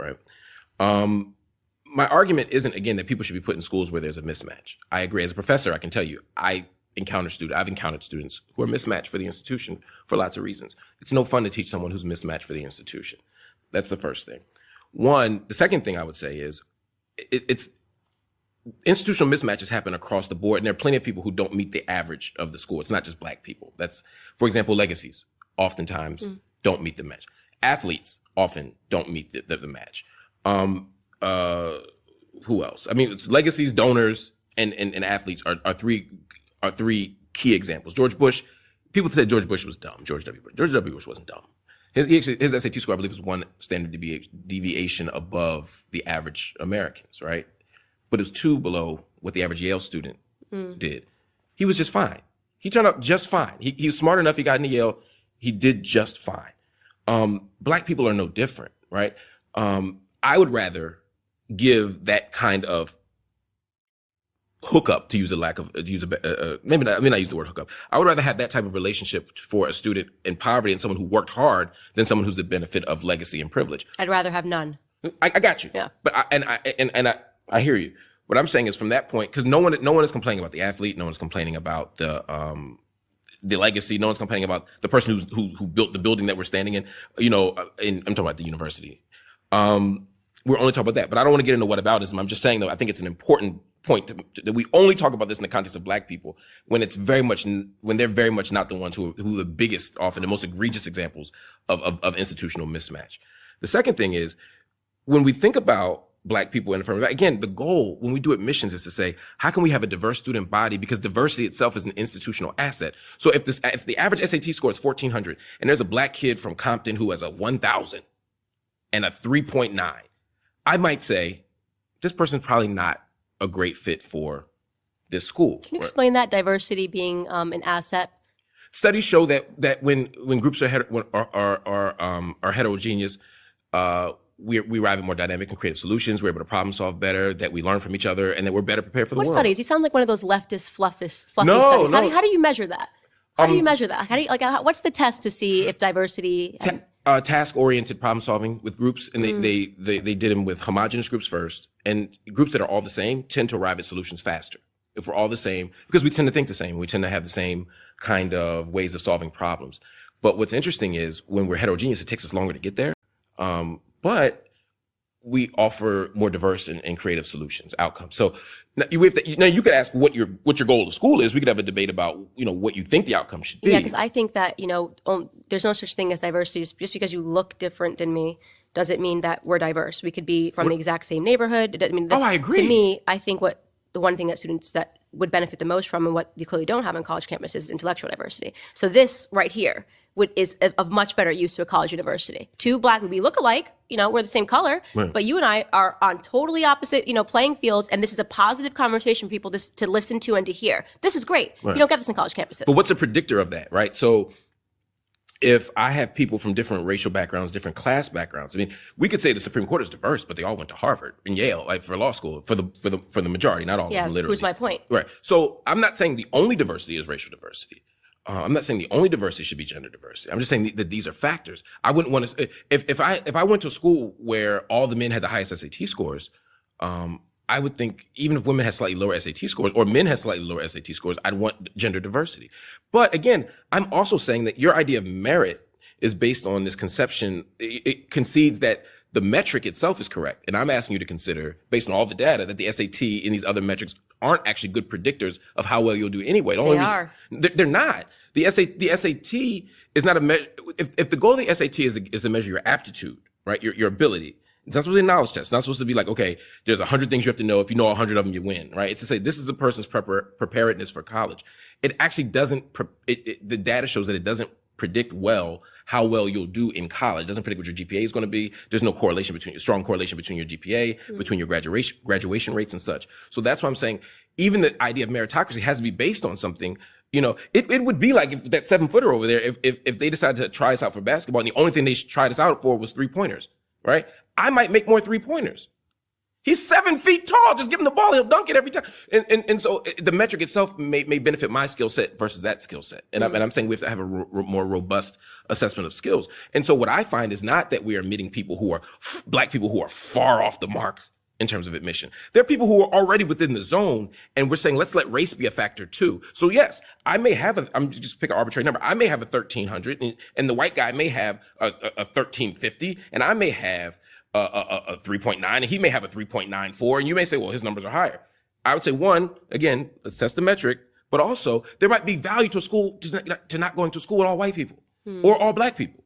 right? My argument isn't, again, that people should be put in schools where there's a mismatch. I agree. As a professor, I can tell you, I've encountered students who are mismatched for the institution for lots of reasons. It's no fun to teach someone who's mismatched for the institution. That's the first thing. The second thing I would say is it's institutional mismatches happen across the board, and there are plenty of people who don't meet the average of the school. It's not just black people. That's, for example, legacies oftentimes don't meet the match. Athletes often don't meet the match. Who else? I mean, it's legacies, donors, and athletes are three key examples. George Bush, people said George Bush was dumb. George W. Bush wasn't dumb. His SAT score, I believe, was one standard deviation above the average Americans, right? But it was 2 below what the average Yale student did. He was just fine. He turned out just fine. He was smart enough. He got into Yale. He did just fine. Black people are no different, right? I would rather give that kind of hookup, maybe not use the word hookup. I would rather have that type of relationship for a student in poverty and someone who worked hard than someone who's the benefit of legacy and privilege. I'd rather have none. I got you. Yeah. But I hear you. What I'm saying is, from that point, because no one is complaining about the athlete, no one's complaining about the legacy, no one's complaining about the person who built the building that we're standing in. I'm talking about the university. We're only talking about that, but I don't want to get into whataboutism. I'm just saying, though, I think it's an important point that we only talk about this in the context of black people when they're very much not the ones who are the biggest, often the most egregious examples of institutional mismatch. The second thing is, when we think about black people in affirmative, again, the goal when we do admissions is to say, how can we have a diverse student body? Because diversity itself is an institutional asset. So if the average SAT score is 1,400 and there's a black kid from Compton who has a 1,000 and a 3.9, I might say, this person's probably not a great fit for this school. Can you explain that, diversity being an asset? Studies show that when groups are heterogeneous, we arrive at more dynamic and creative solutions. We're able to problem solve better, that we learn from each other, and that we're better prepared for the world. What studies? You sound like one of those leftist, fluffy studies. No. How do you measure that? How do you measure that? What's the test to see if diversity? Task-oriented problem solving with groups, and they did them with homogenous groups first, and groups that are all the same tend to arrive at solutions faster. If we're all the same, because we tend to think the same, we tend to have the same kind of ways of solving problems. But what's interesting is when we're heterogeneous, it takes us longer to get there. But we offer more diverse and creative solutions, outcomes. So now you could ask what your goal of school is. We could have a debate about, what you think the outcome should be. Yeah, because I think that, there's no such thing as diversity. Just because you look different than me doesn't mean that we're diverse. We could be from the exact same neighborhood. I agree. To me, I think the one thing that students that would benefit the most from, and what you clearly don't have on college campuses, is intellectual diversity. So this right here is of much better use to a college university. Two black, we look alike, we're the same color, right, but you and I are on totally opposite, playing fields, and this is a positive conversation for people to listen to and to hear. This is great. Right. You don't get this in college campuses. But what's a predictor of that, right? So if I have people from different racial backgrounds, different class backgrounds, we could say the Supreme Court is diverse, but they all went to Harvard and Yale, like for law school, for the majority, not all of them, literally. Who's my point? Right. So I'm not saying the only diversity is racial diversity. I'm not saying the only diversity should be gender diversity. I'm just saying that these are factors. I wouldn't want to, if I went to a school where all the men had the highest SAT scores, I would think even if women had slightly lower SAT scores or men had slightly lower SAT scores, I'd want gender diversity. But again, I'm also saying that your idea of merit is based on this conception. It concedes that the metric itself is correct. And I'm asking you to consider, based on all the data, that the SAT and these other metrics aren't actually good predictors of how well you'll do anyway. They are. They're not. The SAT is not a measure. If the goal of the SAT is to measure your aptitude, right, your ability, it's not supposed to be a knowledge test. It's not supposed to be like, okay, there's 100 things you have to know. If you know 100 of them, you win, right? It's to say this is a person's preparedness for college. It actually doesn't. The data shows that it doesn't predict how well you'll do in college. It doesn't predict what your GPA is going to be. There's no strong correlation between your GPA, between your graduation rates and such. So that's why I'm saying even the idea of meritocracy has to be based on something. It would be like if that 7-footer over there, if they decided to try us out for basketball and the only thing they tried us out for was 3-pointers, right? I might make more 3-pointers. He's 7 feet tall. Just give him the ball. He'll dunk it every time. And so the metric itself may benefit my skill set versus that skill set. And I'm saying we have to have a more robust assessment of skills. And so what I find is not that we are admitting people who are black people who are far off the mark in terms of admission. There are people who are already within the zone, and we're saying, let's let race be a factor too. So yes, I may have I'm just pick an arbitrary number. I may have a 1300 and the white guy may have a 1350, and I may have a 3.9 and he may have a 3.94, and you may say, well, his numbers are higher. I would say, one, again, let's test the metric, but also there might be value to a school to not going to school with all white people or all black people.